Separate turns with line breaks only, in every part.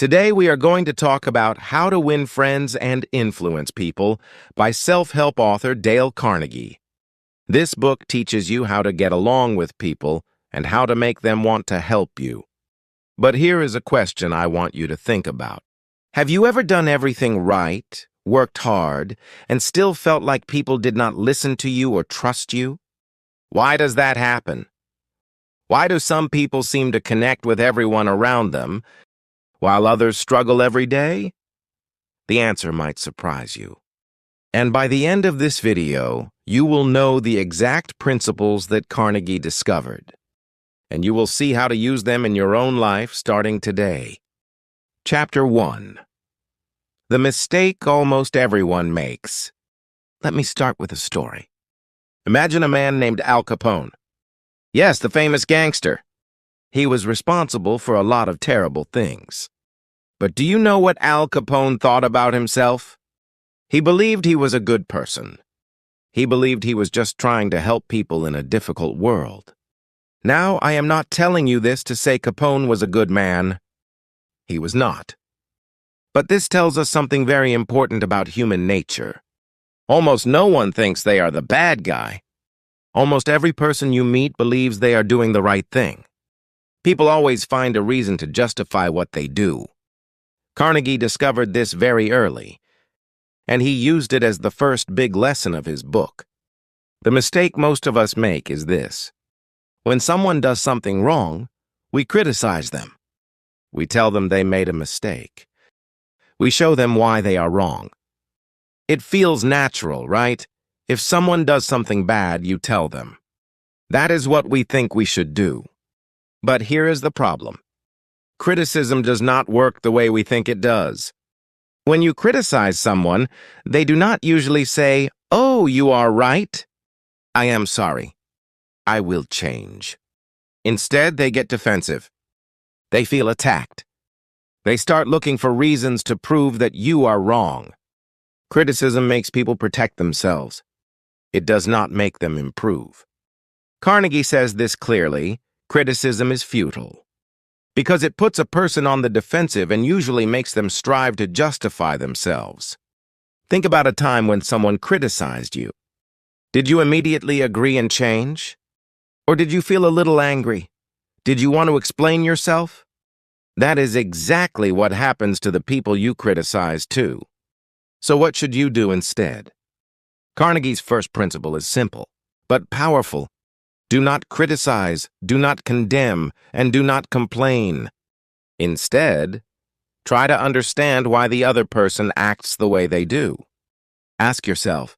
Today we are going to talk about How to Win Friends and Influence People by self-help author Dale Carnegie. This book teaches you how to get along with people and how to make them want to help you. But here is a question I want you to think about. Have you ever done everything right, worked hard, and still felt like people did not listen to you or trust you? Why does that happen? Why do some people seem to connect with everyone around them, while others struggle every day? The answer might surprise you. And by the end of this video, you will know the exact principles that Carnegie discovered, and you will see how to use them in your own life starting today. Chapter 1. The mistake almost everyone makes. Let me start with a story. Imagine a man named Al Capone. Yes, the famous gangster. He was responsible for a lot of terrible things. But do you know what Al Capone thought about himself? He believed he was a good person. He believed he was just trying to help people in a difficult world. Now, I am not telling you this to say Capone was a good man. He was not. But this tells us something very important about human nature. Almost no one thinks they are the bad guy. Almost every person you meet believes they are doing the right thing. People always find a reason to justify what they do. Carnegie discovered this very early, and he used it as the first big lesson of his book. The mistake most of us make is this. When someone does something wrong, we criticize them. We tell them they made a mistake. We show them why they are wrong. It feels natural, right? If someone does something bad, you tell them. That is what we think we should do. But here is the problem. Criticism does not work the way we think it does. When you criticize someone, they do not usually say, "Oh, you are right. I am sorry. I will change." Instead, they get defensive. They feel attacked. They start looking for reasons to prove that you are wrong. Criticism makes people protect themselves. It does not make them improve. Carnegie says this clearly: criticism is futile, because it puts a person on the defensive and usually makes them strive to justify themselves. Think about a time when someone criticized you. Did you immediately agree and change? Or did you feel a little angry? Did you want to explain yourself? That is exactly what happens to the people you criticize too. So what should you do instead? Carnegie's first principle is simple, but powerful. Do not criticize, do not condemn, and do not complain. Instead, try to understand why the other person acts the way they do. Ask yourself,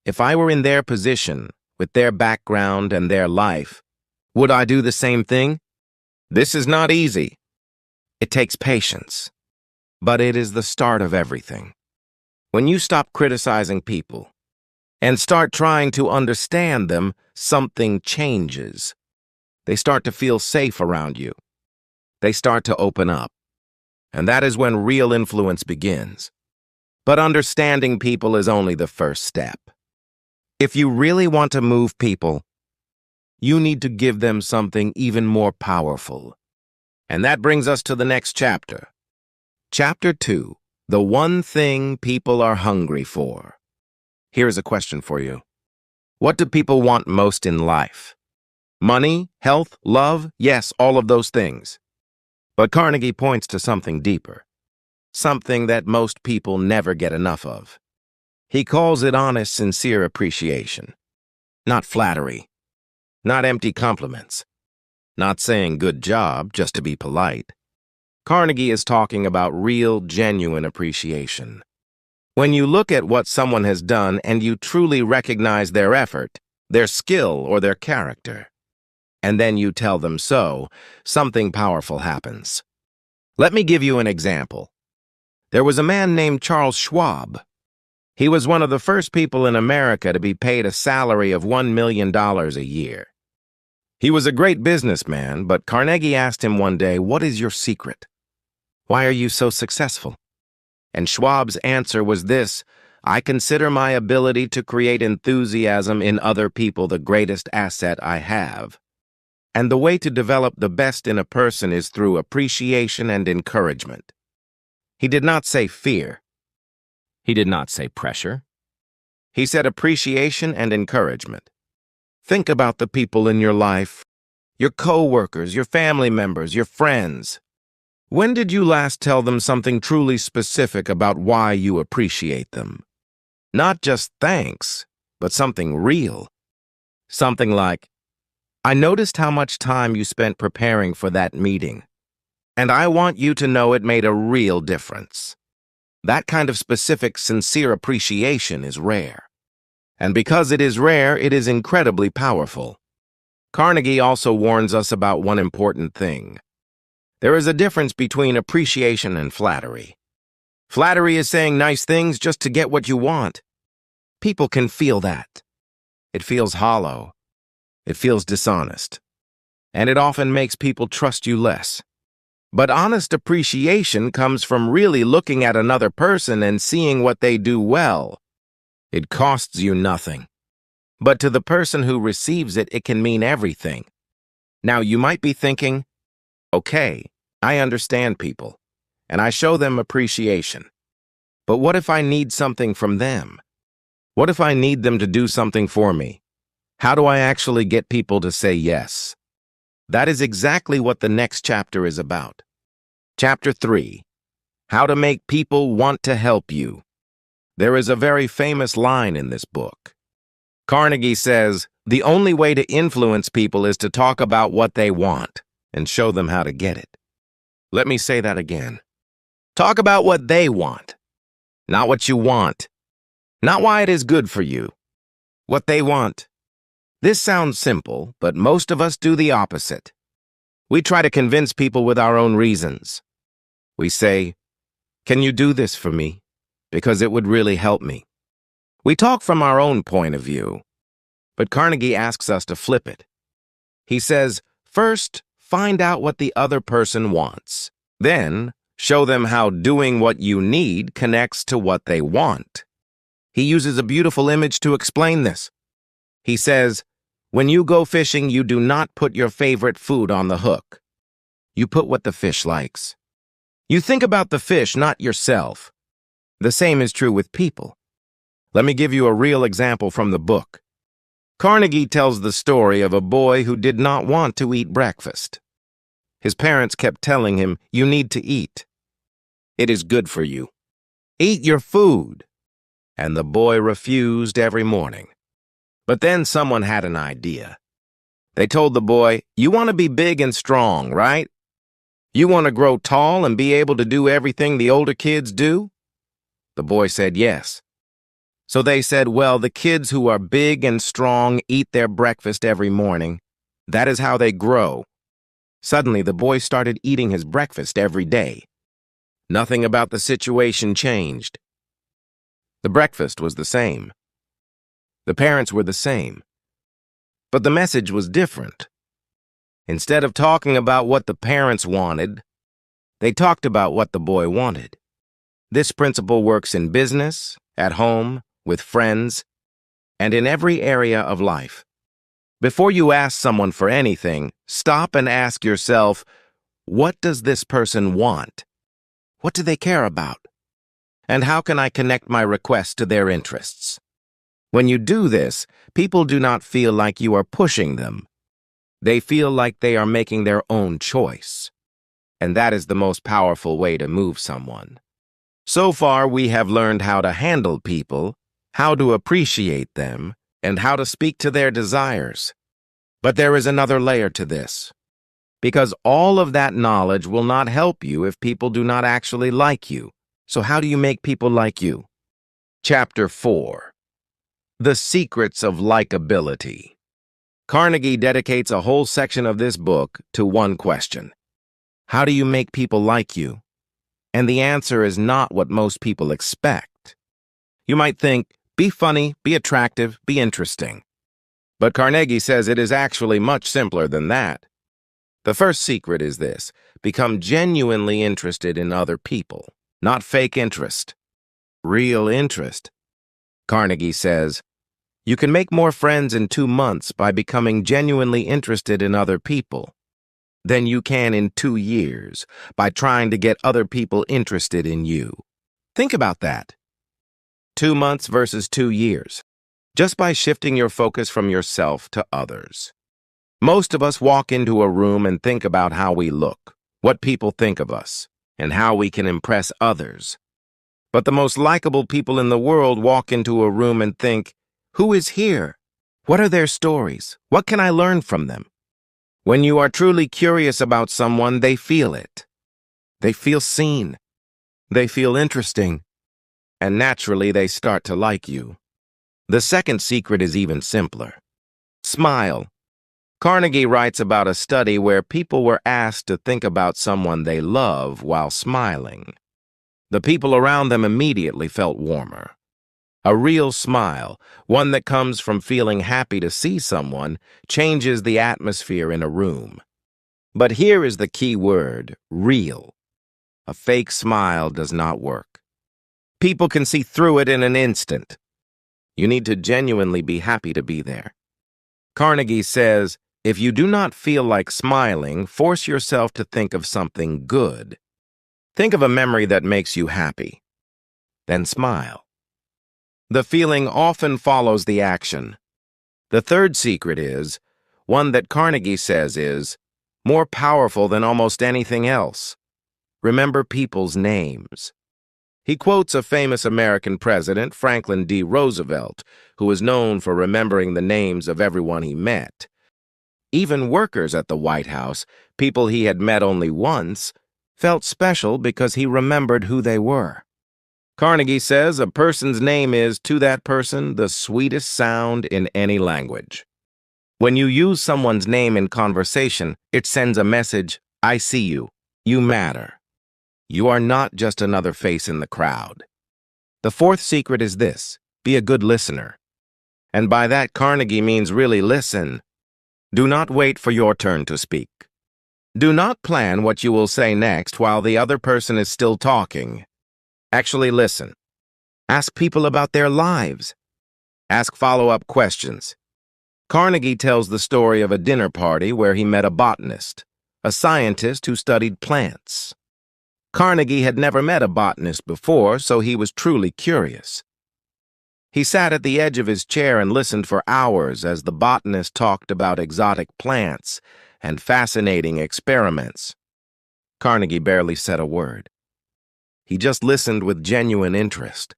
if I were in their position, with their background and their life, would I do the same thing? This is not easy. It takes patience, but it is the start of everything. When you stop criticizing people and start trying to understand them, something changes. They start to feel safe around you. They start to open up. And that is when real influence begins. But understanding people is only the first step. If you really want to move people, you need to give them something even more powerful. And that brings us to the next chapter. Chapter 2, The One Thing People Are Hungry For. Here's a question for you. What do people want most in life? Money, health, love? Yes, all of those things. But Carnegie points to something deeper. Something that most people never get enough of. He calls it honest, sincere appreciation. Not flattery. Not empty compliments. Not saying good job just to be polite. Carnegie is talking about real, genuine appreciation. When you look at what someone has done and you truly recognize their effort, their skill, or their character, and then you tell them so, something powerful happens. Let me give you an example. There was a man named Charles Schwab. He was one of the first people in America to be paid a salary of $1 million a year. He was a great businessman, but Carnegie asked him one day, "What is your secret? Why are you so successful?" And Schwab's answer was this: "I consider my ability to create enthusiasm in other people the greatest asset I have. And the way to develop the best in a person is through appreciation and encouragement. He did not say fear. He did not say pressure. He said appreciation and encouragement. Think about the people in your life, your co-workers, your family members, your friends. When did you last tell them something truly specific about why you appreciate them? Not just thanks, but something real. Something like, I noticed how much time you spent preparing for that meeting, and I want you to know it made a real difference. That kind of specific, sincere appreciation is rare. And because it is rare, it is incredibly powerful. Carnegie also warns us about one important thing. There is a difference between appreciation and flattery. Flattery is saying nice things just to get what you want. People can feel that. It feels hollow. It feels dishonest. And it often makes people trust you less. But honest appreciation comes from really looking at another person and seeing what they do well. It costs you nothing. But to the person who receives it, it can mean everything. Now, you might be thinking, okay, I understand people, and I show them appreciation. But what if I need something from them? What if I need them to do something for me? How do I actually get people to say yes? That is exactly what the next chapter is about. Chapter 3. How to make people want to help you. There is a very famous line in this book. Carnegie says, the only way to influence people is to talk about what they want and show them how to get it. Let me say that again. Talk about what they want, not what you want, not why it is good for you, what they want. This sounds simple, but most of us do the opposite. We try to convince people with our own reasons. We say, can you do this for me? Because it would really help me. We talk from our own point of view, but Carnegie asks us to flip it. He says, first, find out what the other person wants. Then, show them how doing what you need connects to what they want. He uses a beautiful image to explain this. He says, when you go fishing, you do not put your favorite food on the hook. You put what the fish likes. You think about the fish, not yourself. The same is true with people. Let me give you a real example from the book. Carnegie tells the story of a boy who did not want to eat breakfast. His parents kept telling him, you need to eat. It is good for you. Eat your food. And the boy refused every morning. But then someone had an idea. They told the boy, you want to be big and strong, right? You want to grow tall and be able to do everything the older kids do? The boy said yes. So they said, well, the kids who are big and strong eat their breakfast every morning. That is how they grow. Suddenly, the boy started eating his breakfast every day. Nothing about the situation changed. The breakfast was the same. The parents were the same. But the message was different. Instead of talking about what the parents wanted, they talked about what the boy wanted. This principle works in business, at home, with friends, and in every area of life. Before you ask someone for anything, stop and ask yourself, what does this person want? What do they care about? And how can I connect my request to their interests? When you do this, people do not feel like you are pushing them. They feel like they are making their own choice. And that is the most powerful way to move someone. So far, we have learned how to handle people, how to appreciate them, and how to speak to their desires. But there is another layer to this. Because all of that knowledge will not help you if people do not actually like you. So how do you make people like you? Chapter 4. The Secrets of Likability. Carnegie dedicates a whole section of this book to one question. How do you make people like you? And the answer is not what most people expect. You might think, be funny, be attractive, be interesting. But Carnegie says it is actually much simpler than that. The first secret is this: become genuinely interested in other people, not fake interest. Real interest. Carnegie says, you can make more friends in 2 months by becoming genuinely interested in other people. than you can in 2 years by trying to get other people interested in you. Think about that. 2 months versus 2 years, just by shifting your focus from yourself to others. Most of us walk into a room and think about how we look, what people think of us, and how we can impress others. But the most likable people in the world walk into a room and think, who is here? What are their stories? What can I learn from them? When you are truly curious about someone, they feel it. They feel seen. They feel interesting. And naturally, they start to like you. The second secret is even simpler. Smile. Carnegie writes about a study where people were asked to think about someone they love while smiling. The people around them immediately felt warmer. A real smile, one that comes from feeling happy to see someone, changes the atmosphere in a room. But here is the key word, real. A fake smile does not work. People can see through it in an instant. You need to genuinely be happy to be there. Carnegie says, if you do not feel like smiling, force yourself to think of something good. Think of a memory that makes you happy. Then smile. The feeling often follows the action. The third secret is, one that Carnegie says is, more powerful than almost anything else. Remember people's names. He quotes a famous American president, Franklin D. Roosevelt, who was known for remembering the names of everyone he met. Even workers at the White House, people he had met only once, felt special because he remembered who they were. Carnegie says a person's name is, to that person, the sweetest sound in any language. When you use someone's name in conversation, it sends a message, I see you. You matter. You are not just another face in the crowd. The fourth secret is this, be a good listener. And by that, Carnegie means really listen. Do not wait for your turn to speak. Do not plan what you will say next while the other person is still talking. Actually listen. Ask people about their lives. Ask follow-up questions. Carnegie tells the story of a dinner party where he met a botanist, a scientist who studied plants. Carnegie had never met a botanist before, so he was truly curious. He sat at the edge of his chair and listened for hours as the botanist talked about exotic plants and fascinating experiments. Carnegie barely said a word. He just listened with genuine interest.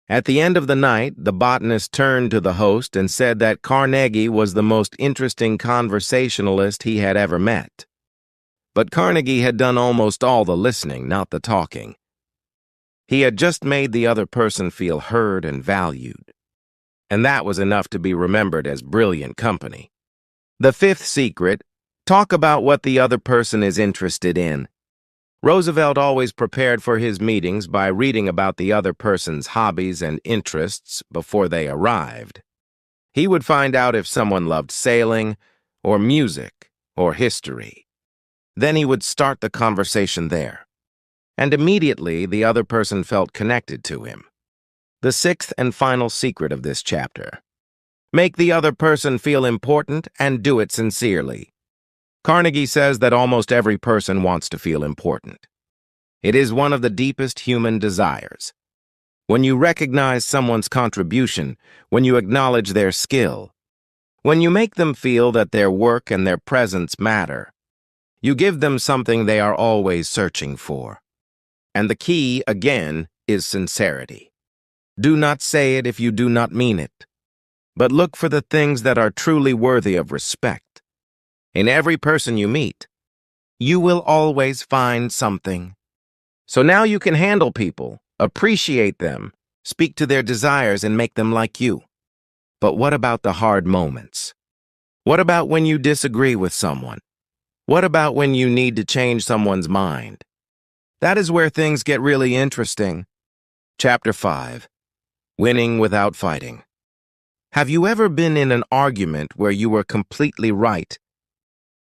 At the end of the night, the botanist turned to the host and said that Carnegie was the most interesting conversationalist he had ever met. But Carnegie had done almost all the listening, not the talking. He had just made the other person feel heard and valued. And that was enough to be remembered as brilliant company. The fifth secret, talk about what the other person is interested in. Roosevelt always prepared for his meetings by reading about the other person's hobbies and interests before they arrived. He would find out if someone loved sailing, or music, or history. Then he would start the conversation there. And immediately the other person felt connected to him. The sixth and final secret of this chapter. Make the other person feel important and do it sincerely. Carnegie says that almost every person wants to feel important. It is one of the deepest human desires. When you recognize someone's contribution, when you acknowledge their skill, when you make them feel that their work and their presence matter, you give them something they are always searching for. And the key, again, is sincerity. Do not say it if you do not mean it, but look for the things that are truly worthy of respect. In every person you meet, you will always find something. So now you can handle people, appreciate them, speak to their desires, and make them like you. But what about the hard moments? What about when you disagree with someone? What about when you need to change someone's mind? That is where things get really interesting. Chapter 5. Winning without fighting. Have you ever been in an argument where you were completely right?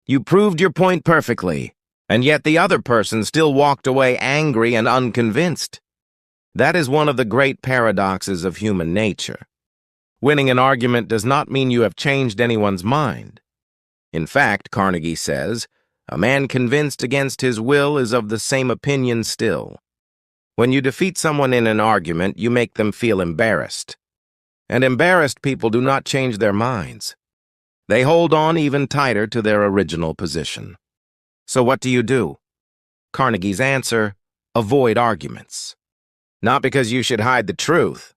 You proved your point perfectly, and yet the other person still walked away angry and unconvinced. That is one of the great paradoxes of human nature. Winning an argument does not mean you have changed anyone's mind. In fact, Carnegie says, A man convinced against his will is of the same opinion still. When you defeat someone in an argument, you make them feel embarrassed. And embarrassed people do not change their minds. They hold on even tighter to their original position. So what do? Carnegie's answer: avoid arguments. Not because you should hide the truth,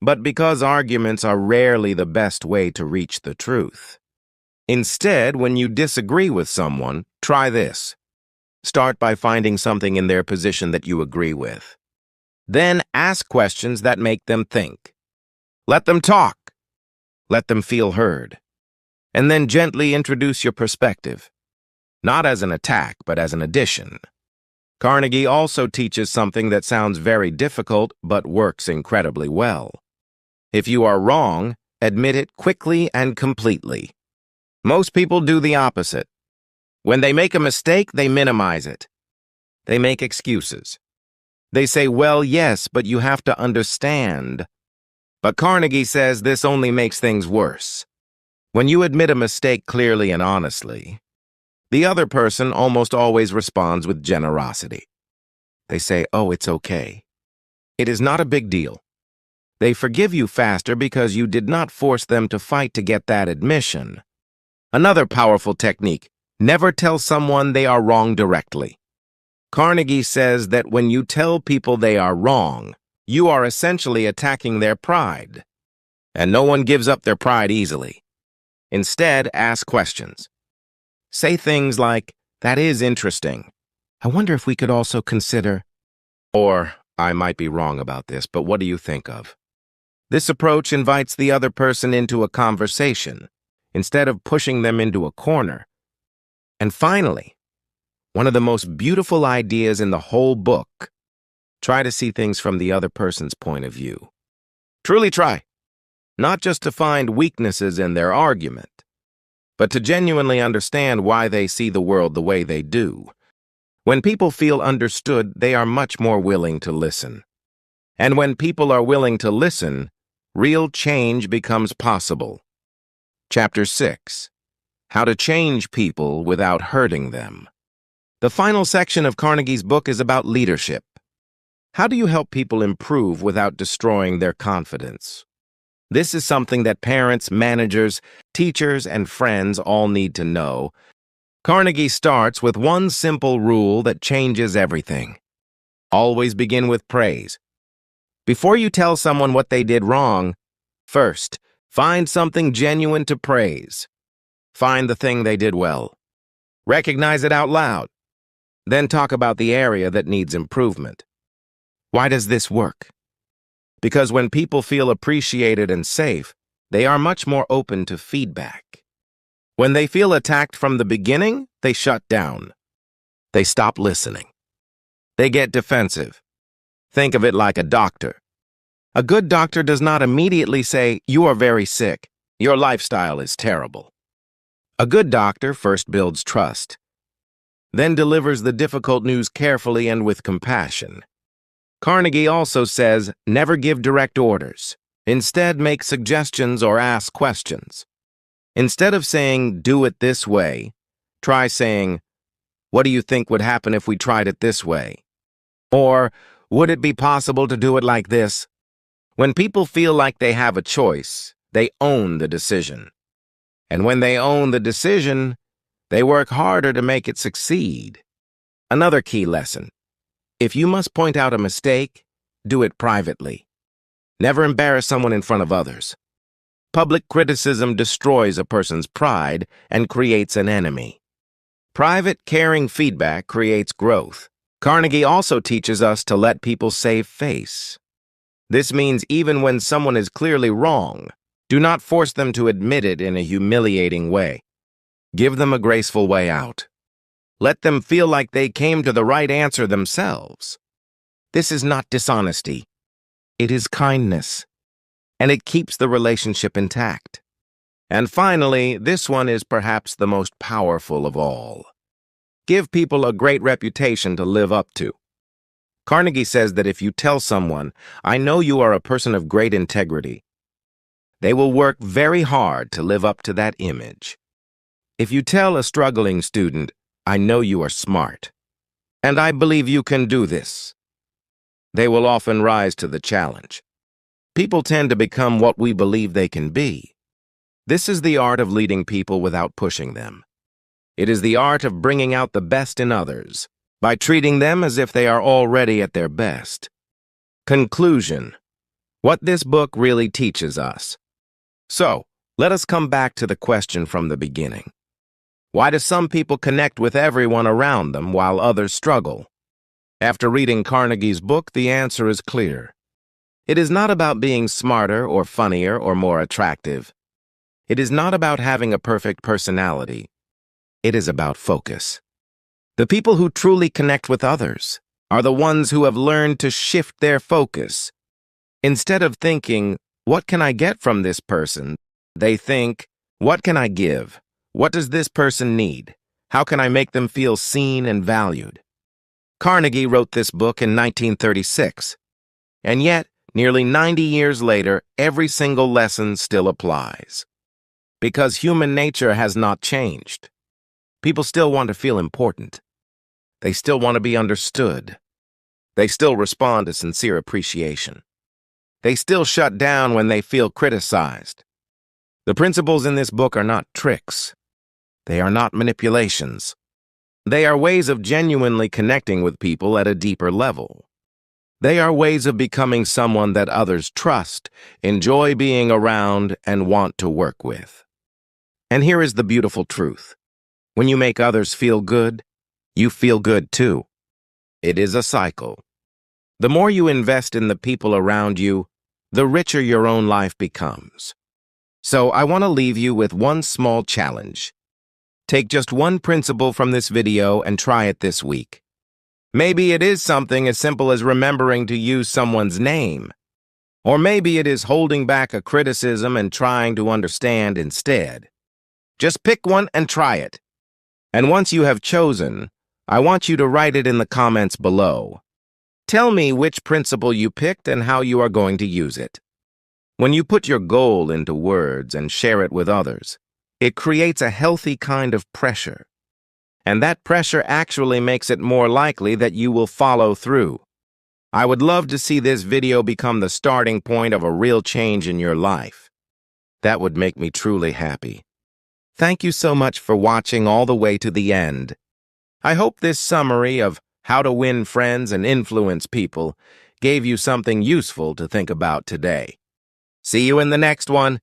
but because arguments are rarely the best way to reach the truth. Instead, when you disagree with someone, try this. Start by finding something in their position that you agree with. Then ask questions that make them think. Let them talk. Let them feel heard. And then gently introduce your perspective, not as an attack, but as an addition. Carnegie also teaches something that sounds very difficult but works incredibly well. If you are wrong, admit it quickly and completely. Most people do the opposite. When they make a mistake, they minimize it. They make excuses. They say, well, yes, but you have to understand. But Carnegie says this only makes things worse. When you admit a mistake clearly and honestly, the other person almost always responds with generosity. They say, oh, it's okay. It is not a big deal. They forgive you faster because you did not force them to fight to get that admission. Another powerful technique: never tell someone they are wrong directly. Carnegie says that when you tell people they are wrong, you are essentially attacking their pride. And no one gives up their pride easily. Instead, ask questions. Say things like, that is interesting. I wonder if we could also consider, or I might be wrong about this, but what do you think of? This approach invites the other person into a conversation, instead of pushing them into a corner. And finally, one of the most beautiful ideas in the whole book: try to see things from the other person's point of view. Truly try, not just to find weaknesses in their argument, but to genuinely understand why they see the world the way they do. When people feel understood, they are much more willing to listen. And when people are willing to listen, real change becomes possible. Chapter 6: How to Change People Without Hurting Them. The final section of Carnegie's book is about leadership. How do you help people improve without destroying their confidence? This is something that parents, managers, teachers, and friends all need to know. Carnegie starts with one simple rule that changes everything. Always begin with praise. Before you tell someone what they did wrong, first, find something genuine to praise. Find the thing they did well. Recognize it out loud. Then talk about the area that needs improvement. Why does this work? Because when people feel appreciated and safe, they are much more open to feedback. When they feel attacked from the beginning, they shut down. They stop listening. They get defensive. Think of it like a doctor. A good doctor does not immediately say, you are very sick. Your lifestyle is terrible. A good doctor first builds trust, then delivers the difficult news carefully and with compassion. Carnegie also says, never give direct orders. Instead, make suggestions or ask questions. Instead of saying, do it this way, try saying, what do you think would happen if we tried it this way? Or, would it be possible to do it like this? When people feel like they have a choice, they own the decision. And when they own the decision, they work harder to make it succeed. Another key lesson: if you must point out a mistake, do it privately. Never embarrass someone in front of others. Public criticism destroys a person's pride and creates an enemy. Private, caring feedback creates growth. Carnegie also teaches us to let people save face. This means even when someone is clearly wrong, do not force them to admit it in a humiliating way. Give them a graceful way out. Let them feel like they came to the right answer themselves. This is not dishonesty. It is kindness, and it keeps the relationship intact. And finally, this one is perhaps the most powerful of all. Give people a great reputation to live up to. Carnegie says that if you tell someone, I know you are a person of great integrity, they will work very hard to live up to that image. If you tell a struggling student, I know you are smart, and I believe you can do this. They will often rise to the challenge. People tend to become what we believe they can be. This is the art of leading people without pushing them. It is the art of bringing out the best in others by treating them as if they are already at their best. Conclusion: what this book really teaches us. So, let us come back to the question from the beginning. Why do some people connect with everyone around them while others struggle? After reading Carnegie's book, the answer is clear. It is not about being smarter or funnier or more attractive. It is not about having a perfect personality. It is about focus. The people who truly connect with others are the ones who have learned to shift their focus. Instead of thinking, what can I get from this person? They think, what can I give? What does this person need? How can I make them feel seen and valued? Carnegie wrote this book in 1936. And yet, nearly 90 years later, every single lesson still applies. Because human nature has not changed. People still want to feel important. They still want to be understood. They still respond to sincere appreciation. They still shut down when they feel criticized. The principles in this book are not tricks. They are not manipulations. They are ways of genuinely connecting with people at a deeper level. They are ways of becoming someone that others trust, enjoy being around, and want to work with. And here is the beautiful truth. When you make others feel good, you feel good too. It is a cycle. The more you invest in the people around you, the richer your own life becomes. So I want to leave you with one small challenge. Take just one principle from this video and try it this week. Maybe it is something as simple as remembering to use someone's name. Or maybe it is holding back a criticism and trying to understand instead. Just pick one and try it. And once you have chosen, I want you to write it in the comments below. Tell me which principle you picked and how you are going to use it. When you put your goal into words and share it with others, it creates a healthy kind of pressure. And that pressure actually makes it more likely that you will follow through. I would love to see this video become the starting point of a real change in your life. That would make me truly happy. Thank you so much for watching all the way to the end. I hope this summary of how to win friends and influence people gave you something useful to think about today. See you in the next one.